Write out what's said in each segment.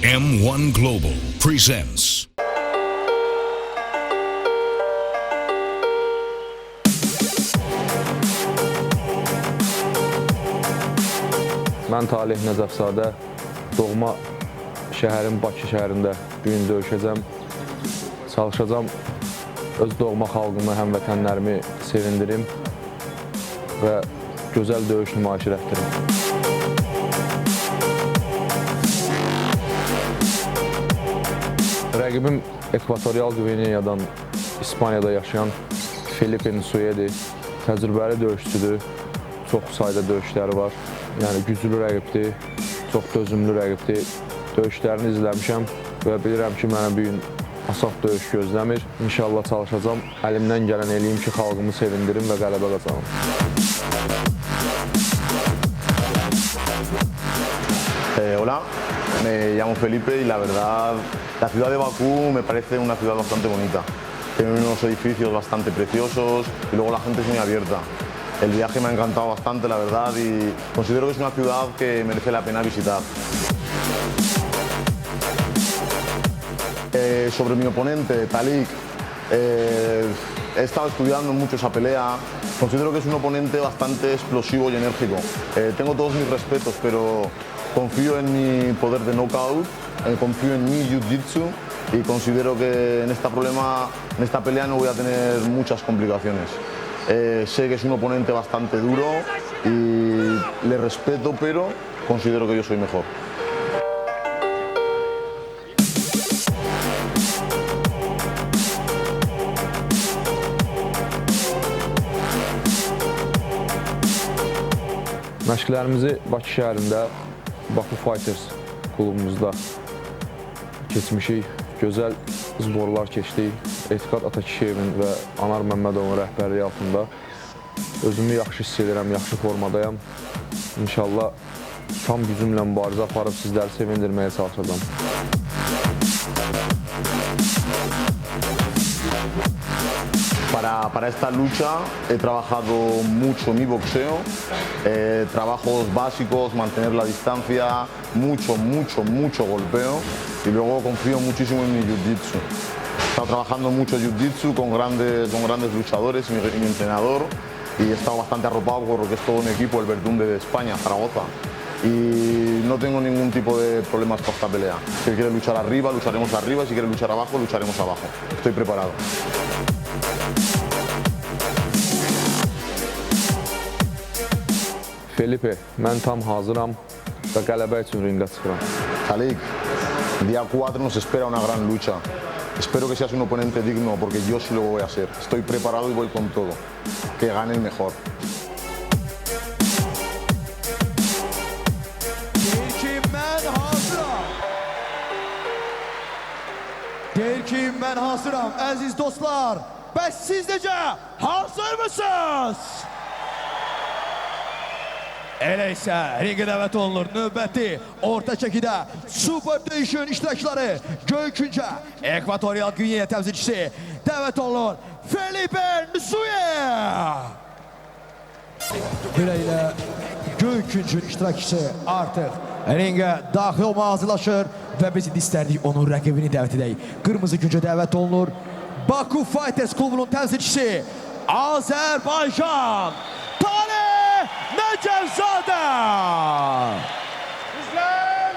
M1 Global presents. Mən Talih Nəcəfzadə, doğma şəhərim Bakı şəhərində bu gün döyüşəcəm. Çalışacağam öz doğma xalqımı, həmvətənlərimi sevindirim və gözəl döyüş nümayişi etdirim. Rəqibim Ekvatorial Gvineyadan, İspaniyada yaşayan Felipe Nsuyedi. Təcrübəli döyüşçüdür, çox sayda döyüşləri var. Yəni güclü rəqibdir, çox dözümlü rəqibdir. Döyüşlərini izləmişəm və bilirəm ki, mənə bu gün asaf döyüş gözləmir. İnşallah çalışacağam, əlimdən gələn eləyim ki, xalqımı sevindirim və qələbə qazanım. Hola, me llamo Felipe y la verdad la ciudad de Bakú me parece una ciudad bastante bonita. Tiene unos edificios bastante preciosos y luego la gente es muy abierta. El viaje me ha encantado bastante, la verdad, y considero que es una ciudad que merece la pena visitar. Sobre mi oponente, Talik, he estado estudiando mucho esa pelea. Considero que es un oponente bastante explosivo y enérgico. Tengo todos mis respetos, pero confío en mi poder de knockout, confío en mi jiu-jitsu y considero que en esta pelea no voy a tener muchas complicaciones. Sé que es un oponente bastante duro y le respeto, pero considero que yo soy mejor. Məşqlərimizi Bakı şəhərində, Baku Fighters klubumuzda keçmişik. Gözəl zborlar keçdik. Etiqad Atakişiyevin və Anar Məmmədovun rəhbərliyi altında özümü yaxşı hiss edirəm, yaxşı formadayam. İnşallah tam gücümlə mübarizə aparıb sizləri sevindirməyə çalışacağam. Para esta lucha he trabajado mucho mi boxeo, trabajos básicos, mantener la distancia, mucho golpeo y luego confío muchísimo en mi jiu-jitsu. He estado trabajando mucho jiu-jitsu con grandes luchadores, mi entrenador, y he estado bastante arropado porque es todo un equipo, el Verdún de España, Zaragoza. Y no tengo ningún tipo de problemas para esta pelea. Si quiere luchar arriba, lucharemos arriba, si quiere luchar abajo, lucharemos abajo. Estoy preparado. Felipe, mən tam hazıram və qələbə üçün ringə çıxıram. Talik, día 4 nos espera una gran lucha. Espero que seas un oponente digno, porque yo sí lo voy a ser. Estoy preparado y voy con todo. Que gane el mejor. Deyir ki, mən hazıram, əziz dostlar. Bəs siz necə? Hazır mısınız? Elə isə ringə dəvət olunur növbəti orta çəkidə super döyüşün iştirakçıları Göyüncə Ekvatorial Gvineya təmsilçisi dəvət olunur Felipe Nsuyedi. Beləliklə Göyüncün iştirakçısı artıq ringə daxil olmağa hazırlaşır və biz istərdik onun rəqibini dəvət edək. Qırmızı güncə dəvət olunur Baku Fighters klubunun təmsilçisi Azərbaycan Talih Nəcəfzadə. İslam!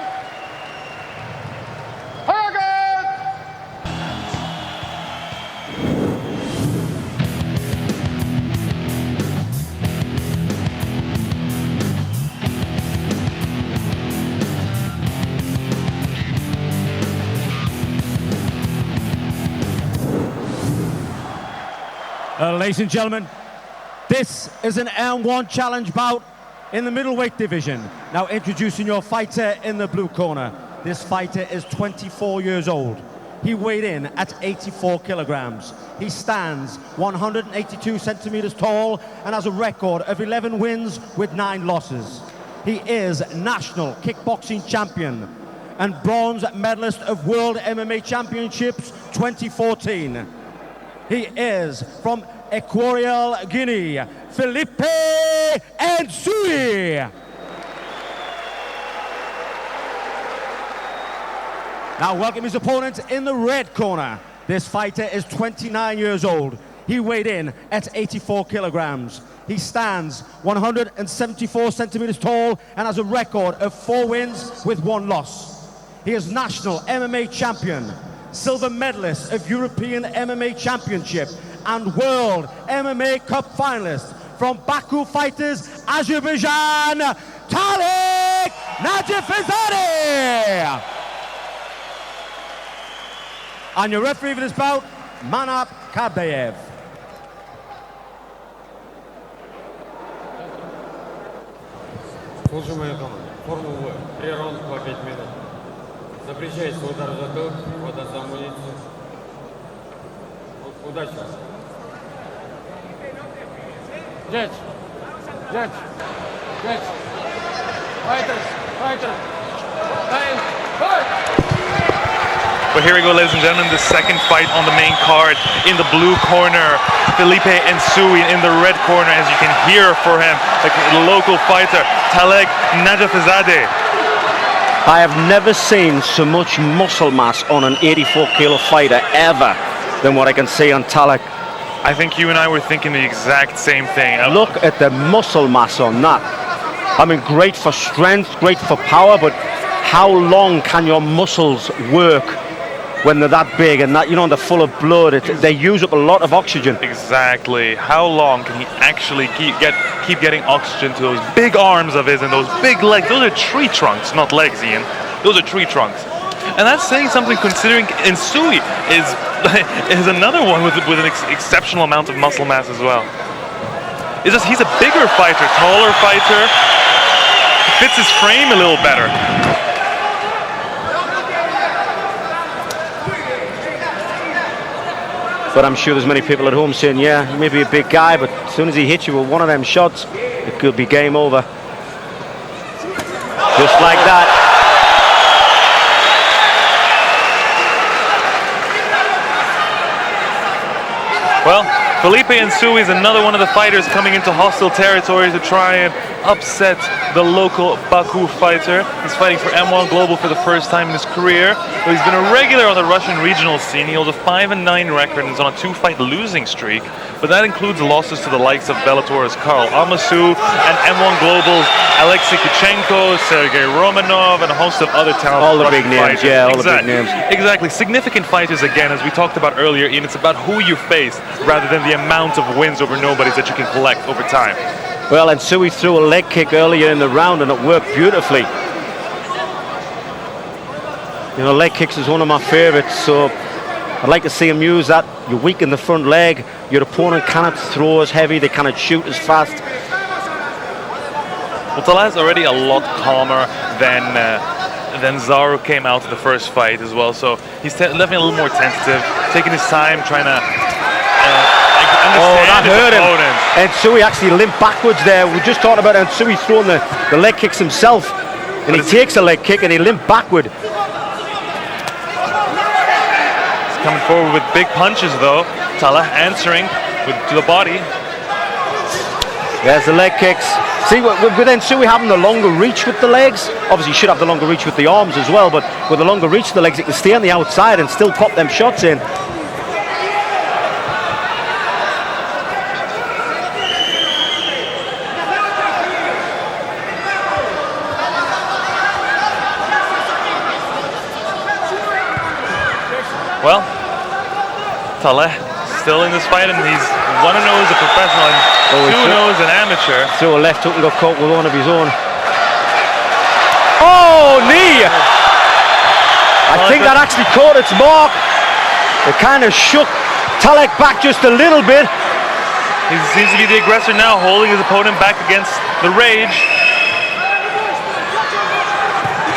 Hərəkət! Ladies and gentlemen, this is an M1 challenge bout in the middleweight division. Now introducing your fighter in the blue corner. This fighter is 24 years old. He weighed in at 84 kilograms. He stands 182 centimeters tall and has a record of 11 wins with 9 losses. He is national kickboxing champion and bronze medalist of World MMA Championships 2014. He is from Equatorial Guinea, Felipe Nsuyedi. Now welcome his opponent in the red corner. This fighter is 29 years old. He weighed in at 84 kilograms. He stands 174 centimeters tall and has a record of 4 wins with 1 loss. He is national MMA champion, silver medalist of European MMA Championship, and World MMA Cup finalist from Baku Fighters, Azerbaijan, Talik Najafizadeh! And your referee for this bout, Manap Kabdayev. Слушай мою команду. Формула В. 3 раунда по 5 минут. Запрещается удар в затылок, вода за амуницию. Удачи. Judge. Fighter. But here we go, ladies and gentlemen, the second fight on the main card. In the blue corner, Felipe Nsui. In the red corner, as you can hear for him, the local fighter, Talik Najafizadeh. I have never seen so much muscle mass on an 84-kilo fighter ever than what I can see on Talik. I think you and I were thinking the exact same thing. Look at the muscle mass on that. I mean, great for strength, great for power, but how long can your muscles work when they're that big and that, you know, they're full of blood? They use up a lot of oxygen. Exactly. How long can he actually keep getting oxygen to those big arms of his and those big legs? Those are tree trunks, not legs, Ian. Those are tree trunks. And that's saying something, considering Nsui is another one with an exceptional amount of muscle mass as well. It's just he's a bigger fighter, taller fighter. Fits his frame a little better. But I'm sure there's many people at home saying, yeah, he may be a big guy, but as soon as he hits you with one of them shots, it could be game over. Just like that. Well, Felipe Nsui is another one of the fighters coming into hostile territory to try and upset the local Baku fighter. He's fighting for M1 Global for the first time in his career. But he's been a regular on the Russian regional scene. He holds a 5-9 record and is on a 2-fight losing streak. But that includes losses to the likes of Bellator's Karl Amasu and M1 Global's Alexei Kuchenko, Sergey Romanov, and a host of other talented all the Russian big names, fighters. yeah, all the big names. Exactly. Significant fighters again, as we talked about earlier, Ian. It's about who you face rather than the amount of wins over nobodies that you can collect over time. Well, and Nsui threw a leg kick earlier in the round and it worked beautifully. You know, leg kicks is one of my favorites, so I'd like to see him use that. You weaken the front leg, your opponent cannot throw as heavy, they cannot shoot as fast. Well, Talah's already a lot calmer than Zaru came out in the first fight as well, so he's definitely a little more tentative, taking his time, trying to understand his opponent. And Nsui actually limped backwards there. We just talked about Nsui throwing the leg kicks himself, and he takes a leg kick and he limped backward. He's coming forward with big punches though. Talah answering to the body. There's the leg kicks. See, with Nsui having the longer reach with the legs, obviously you should have the longer reach with the arms as well, but with the longer reach of the legs, it can stay on the outside and still pop them shots in. Well, Talah still in this fight, and he's 1-0 as a professional and 2-0 as an amateur. Threw a left hook and got caught with one of his own. Oh, knee! I think that actually caught its mark. It kind of shook Talik back just a little bit. He seems to be the aggressor now, holding his opponent back against the rage.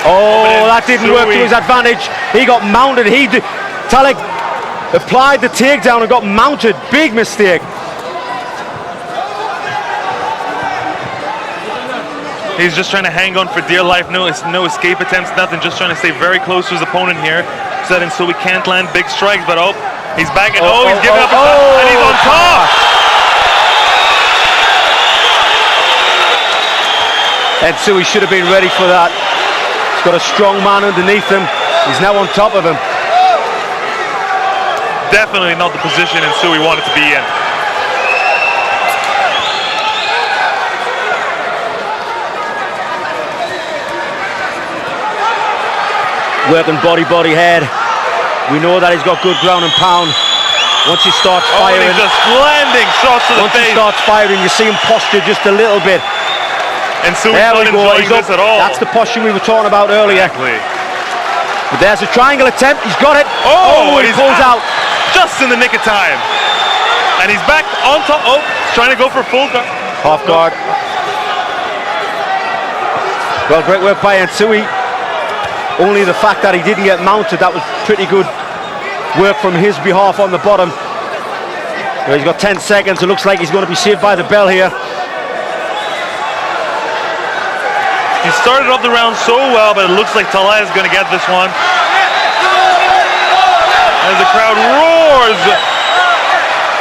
Oh, that didn't work to his advantage. He got mounted. Talik applied the takedown and got mounted. Big mistake. He's just trying to hang on for dear life. No escape attempts, nothing. Just trying to stay very close to his opponent here, so we can't land big strikes. But he's back and he's giving up, and he's on top. And so he should have been ready for that. He's got a strong man underneath him. He's now on top of him. Definitely not the position Nsui wanted to be in. Working body, head. We know that he's got good ground and pound. Once he starts firing, he's just landing shots to the face. Once he starts firing, you see him posture just a little bit. And Nsui's not enjoying this at all. That's the posture we were talking about earlier. Exactly. But there's a triangle attempt. He's got it. Oh, he pulls out. Just in the nick of time. And he's back on top. Oh, trying to go for full guard. Half guard. Well, great work by Nsui. Only the fact that he didn't get mounted, that was pretty good work from his behalf on the bottom. Well, he's got 10 seconds. It looks like he's going to be saved by the bell here. He started off the round so well, but it looks like Talha is going to get this one. As the crowd roars.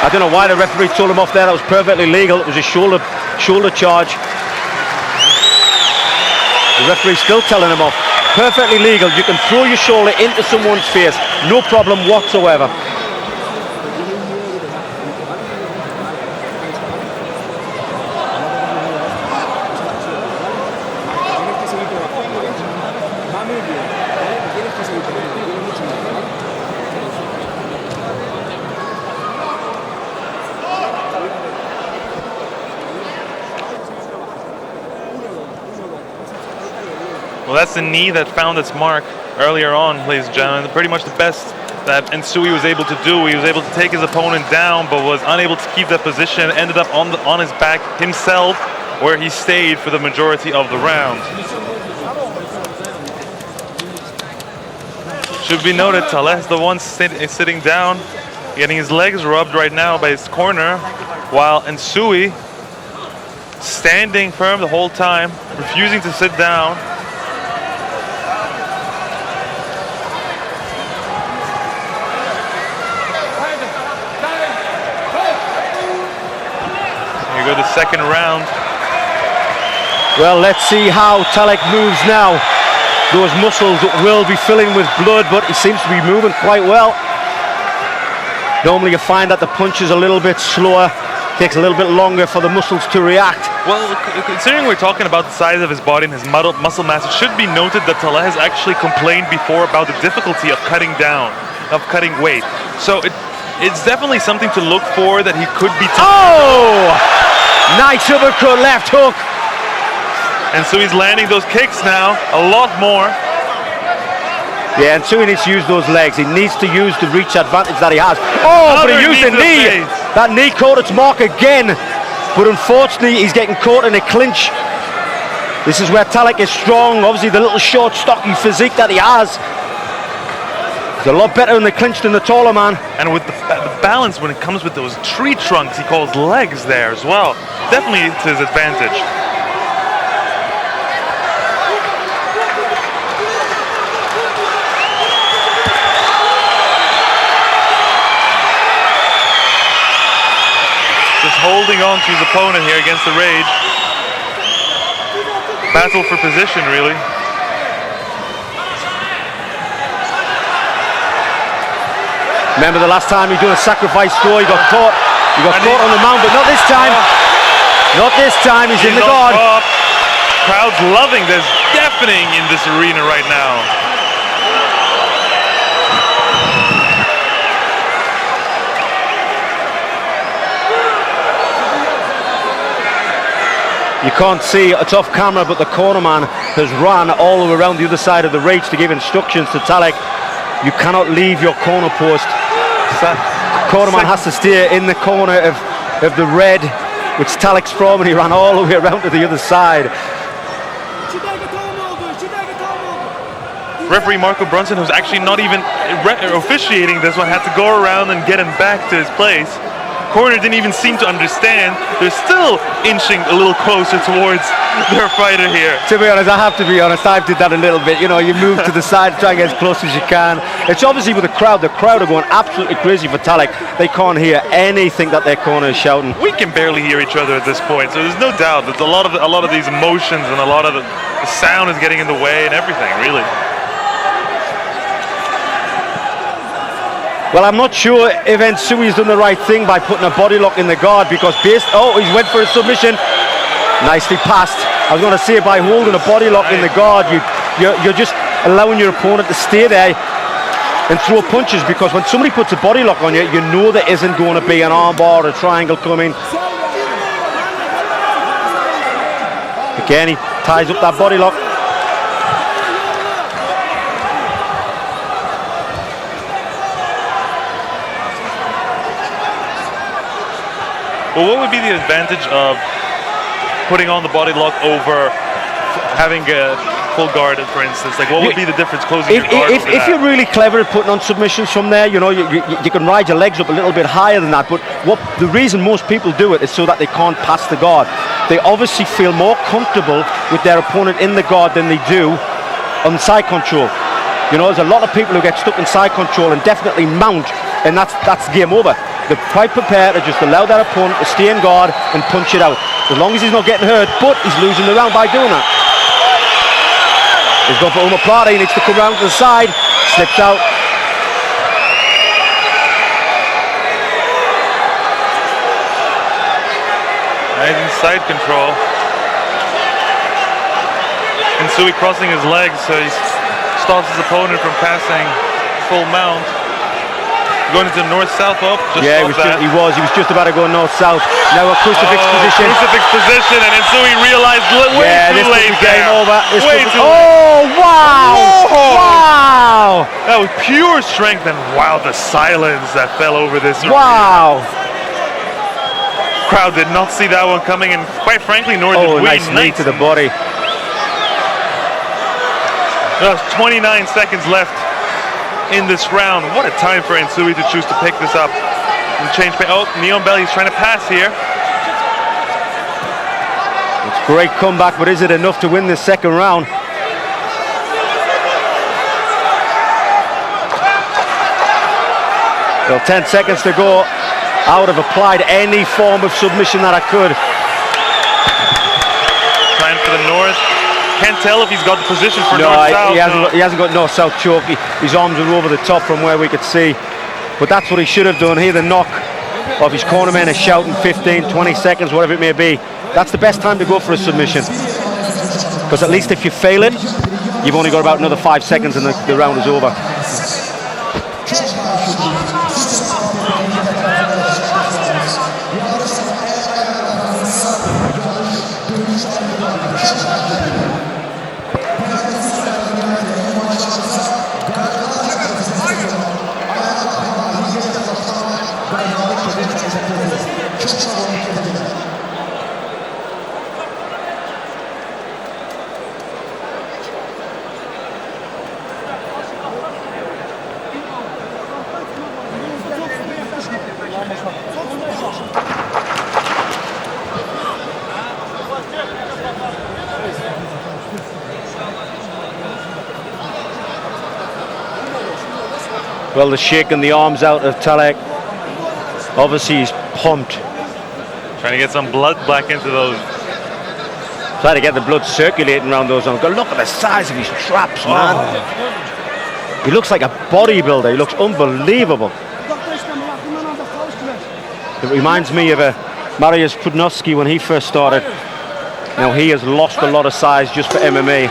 I don't know why the referee told him off there. That was perfectly legal. It was a shoulder charge. The referee's still telling him off. Perfectly legal. You can throw your shoulder into someone's face. No problem whatsoever. Well, that's the knee that found its mark earlier on, ladies and gentlemen. Pretty much the best that Nsui was able to do. He was able to take his opponent down, but was unable to keep that position. Ended up on his back himself, where he stayed for the majority of the round. Should be noted, Talha is the one sitting down, getting his legs rubbed right now by his corner, while Nsui standing firm the whole time, refusing to sit down. Here go the second round. Well, let's see how Talek moves now. Those muscles will be filling with blood, but he seems to be moving quite well. Normally you find that the punch is a little bit slower, takes a little bit longer for the muscles to react. Well, considering we're talking about the size of his body and his muscle mass, it should be noted that Talha has actually complained before about the difficulty of cutting down, of cutting weight. So it's definitely something to look for, that he could be... Oh! Nice uppercut, left hook. And so he's landing those kicks now, a lot more. Yeah, and so he needs to use those legs. He needs to use the reach advantage that he has. Oh, but he used the knee. That knee caught its mark again. But unfortunately, he's getting caught in a clinch. This is where Talek is strong. Obviously, the little short, stocky physique that he has. He's a lot better in the clinch than the taller man. And with the balance when it comes with those tree trunks, he calls legs there as well. Definitely to his advantage. Holding on to his opponent here against the rage. Battle for position, really. Remember the last time he did a sacrifice throw, he got caught. He got caught on the mount, but not this time. Not this time, he's in the guard. Crowd's loving this, deafening in this arena right now. You can't see, it's off camera, but the corner man has run all the way around the other side of the rage to give instructions to Talek. You cannot leave your corner post. Corner man has to stay in the corner of the red, which Talek's from, and he ran all the way around to the other side. Referee Marco Brunson, who's actually not even officiating this one, had to go around and get him back to his place. Corner didn't even seem to understand. They're still inching a little closer towards their fighter here. To be honest, I have to be honest, I did that a little bit. You know, you move to the side, try and get as close as you can. It's obviously with the crowd are going absolutely crazy for Talek. They can't hear anything that their corner is shouting. We can barely hear each other at this point, so there's no doubt that a lot of these emotions and a lot of the sound is getting in the way and everything, really. Well, I'm not sure if Ensui's done the right thing by putting a body lock in the guard, because he's went for a submission. Nicely passed. I was going to say, by holding a body lock in the guard, you're just allowing your opponent to stay there and throw punches, because when somebody puts a body lock on you, you know there isn't going to be an armbar or a triangle coming. Again, he ties up that body lock. Well, what would be the advantage of putting on the body lock over having a full guard, for instance? Like, what would be the difference closing your guard over if that? you're really clever at putting on submissions from there, you know, you can ride your legs up a little bit higher than that. But the reason most people do it is so that they can't pass the guard. They obviously feel more comfortable with their opponent in the guard than they do on side control. You know, there's a lot of people who get stuck in side control and definitely mount, and that's game over. They're quite prepared to just allow their opponent to stay in guard and punch it out, as long as he's not getting hurt, but he's losing the round by doing that. He's gone for omoplata. He needs to come round to the side. Slips out. Nice inside control. Ensui crossing his legs, so he stops his opponent from passing full mount. Going into north-south up. Yeah, he was just about to go north-south. Now a crucifix position. Crucifix position, and Ensui realized way too late game there. over. Oh, wow! Whoa. Wow! That was pure strength, and wow, the silence that fell over this. Wow! Crowd did not see that one coming, and quite frankly, nor did we. Nice knee to the body. There's 29 seconds left in this round. What a time for Ensui to choose to pick this up and change. Oh, Neon Belly's trying to pass here. It's a great comeback, but is it enough to win this second round? Well, 10 seconds to go. I would have applied any form of submission that I could. Trying for the north. Can't tell if he's got the position for north-south. He hasn't got north-south choke. His arms are over the top from where we could see. But that's what he should have done. Here the knock of his cornerman is shouting 15, 20 seconds, whatever it may be. That's the best time to go for a submission. Because at least if you fail it, you've only got about another 5 seconds and the round is over. Well, they're shaking the arms out of Talek. Obviously, he's pumped. Trying to get some blood back into those. Trying to get the blood circulating around those arms. Look at the size of his traps, man. He looks like a bodybuilder. He looks unbelievable. It reminds me of Mariusz Pudnowski when he first started. Now, he has lost a lot of size just for MMA.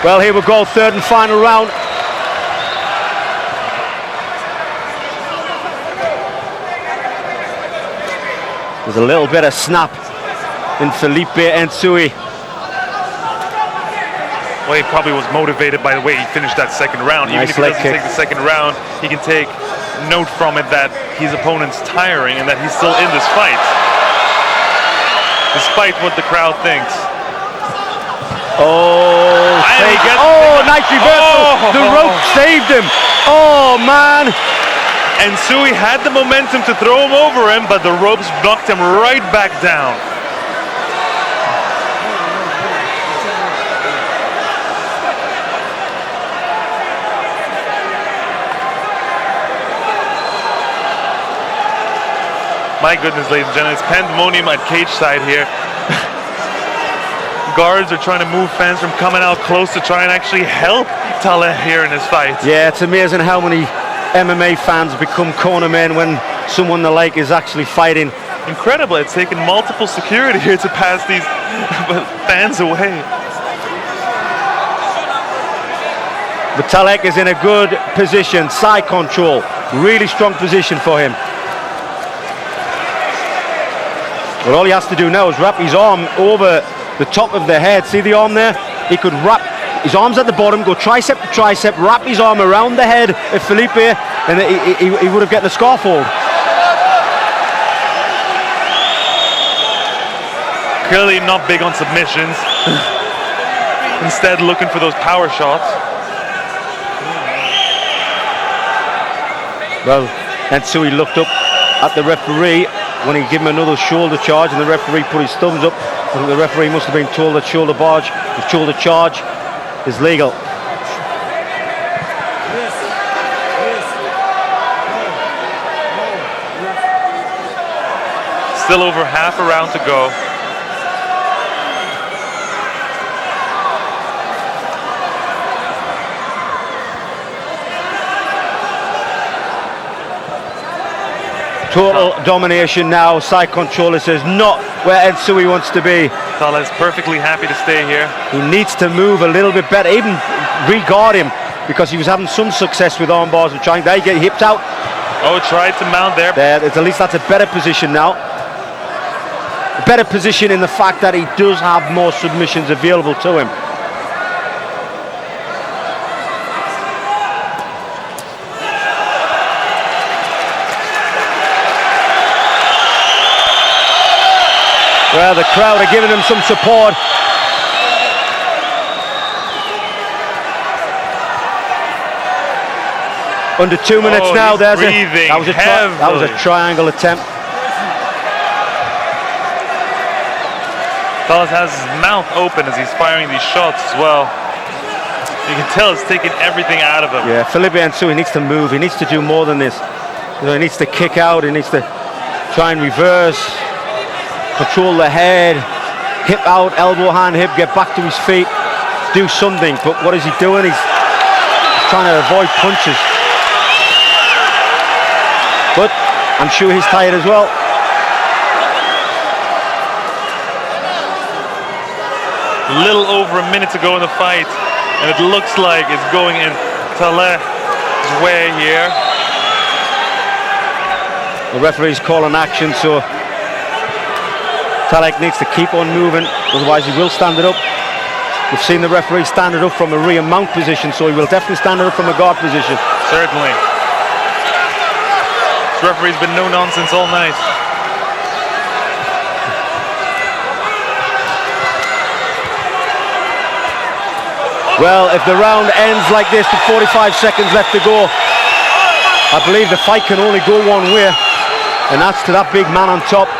Well, here we go, third and final round. There's a little bit of snap in Felipe Ensui. Well, he probably was motivated by the way he finished that second round. Even if he doesn't take the second round, he can take note from it that his opponent's tiring and that he's still in this fight, despite what the crowd thinks. Nice reversal. The rope saved him. Oh, man. Ensui had the momentum to throw him over him, but the ropes knocked him right back down. My goodness, ladies and gentlemen, it's pandemonium at cage side here. Guards are trying to move fans from coming out close to try and actually help Talek here in this fight. Yeah, it's amazing how many MMA fans become cornermen when someone they like is actually fighting. Incredible. It's taken multiple security here to pass these fans away. Vitalik is in a good position, side control, really strong position for him. But all he has to do now is wrap his arm over the top of the head. See the arm there? He could wrap his arms at the bottom, go tricep to tricep, wrap his arm around the head of Felipe, and he would have gotten the scarf hold. Clearly not big on submissions. Instead looking for those power shots. Well, and so he looked up at the referee when he gave him another shoulder charge, and the referee put his thumbs up. I think the referee must have been told that shoulder charge is legal. Still over half a round to go. Total domination now. Side control is not where Nsui wants to be. Tala is perfectly happy to stay here. He needs to move a little bit better, even re-guard him, because he was having some success with arm bars and trying to get hipped out. Oh, tried to mount there. At least that's a better position now. A better position in the fact that he does have more submissions available to him. Well, the crowd are giving him some support. Under 2 minutes now. That was a triangle attempt. Talas has his mouth open as he's firing these shots as well. You can tell it's taking everything out of him. Yeah, Felipe Nsui needs to move. He needs to do more than this. You know, he needs to kick out. He needs to try and reverse. Control the head, hip out, elbow, hand, hip, get back to his feet, do something. But what is he doing? He's trying to avoid punches. But I'm sure he's tired as well. A little over a minute to go in the fight, and it looks like it's going in Taleh's way here. The referee's calling action, so Taleh needs to keep on moving, otherwise he will stand it up. We've seen the referee stand it up from a rear mount position, so he will definitely stand it up from a guard position. Certainly. This referee's been no nonsense all night. Well, if the round ends like this with 45 seconds left to go, I believe the fight can only go one way, and that's to that big man on top.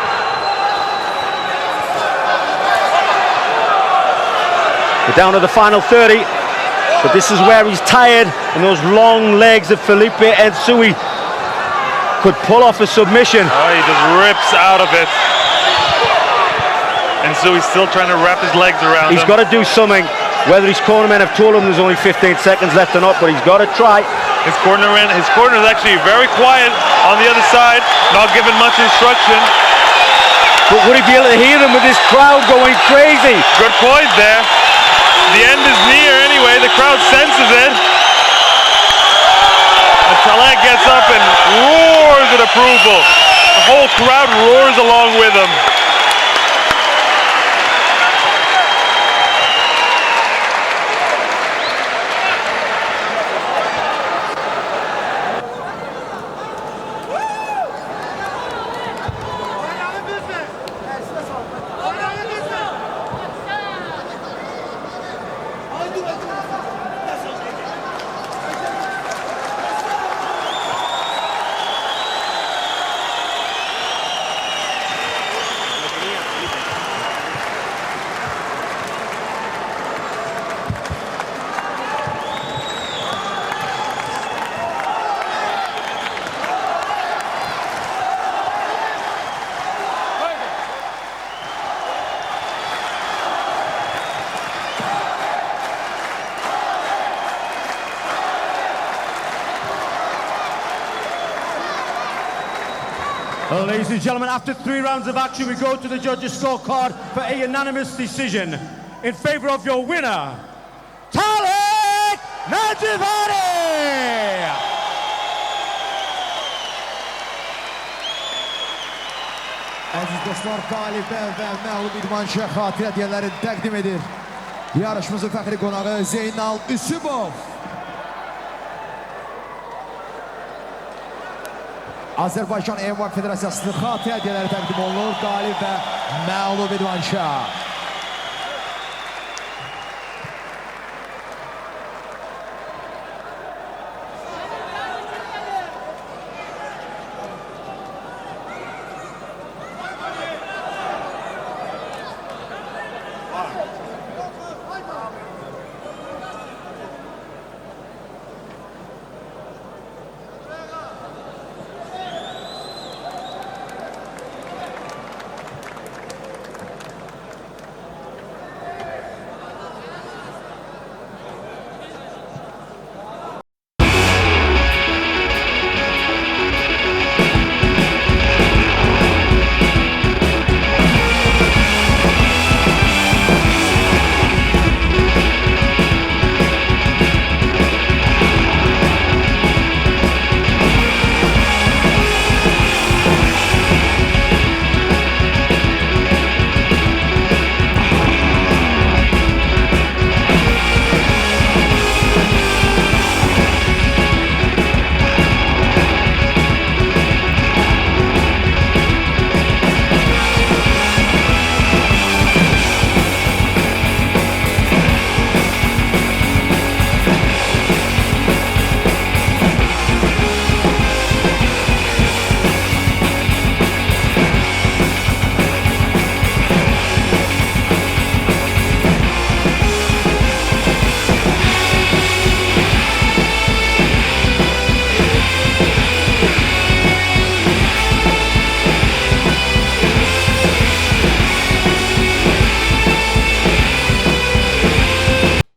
We're down to the final 30, but this is where he's tired, and those long legs of Felipe Nsui could pull off a submission. Oh, he just rips out of it. Nsui's still trying to wrap his legs around He's got to do something, whether his cornermen have told him there's only 15 seconds left or not, but he's got to try. His corner is actually very quiet on the other side, not giving much instruction. But would he be able to hear them with this crowd going crazy? Good point there. The end is near anyway, the crowd senses it. And Taleh gets up and roars with approval. The whole crowd roars along with him. Ladies and gentlemen, after 3 rounds of action, we go to the judges' scorecard for a unanimous decision in favor of your winner, Tariq Nativani! Əziz dostlar, qalibə və məğlub idmançıya xatirə hediyələrini təqdim edir. Yarışımızın fəxri qonağı Zeynal Üsübov. Azərbaycan M1 Federasiyasının xatirə hediyyələri təqdim olunur. Qalib və məğlub idmançıya.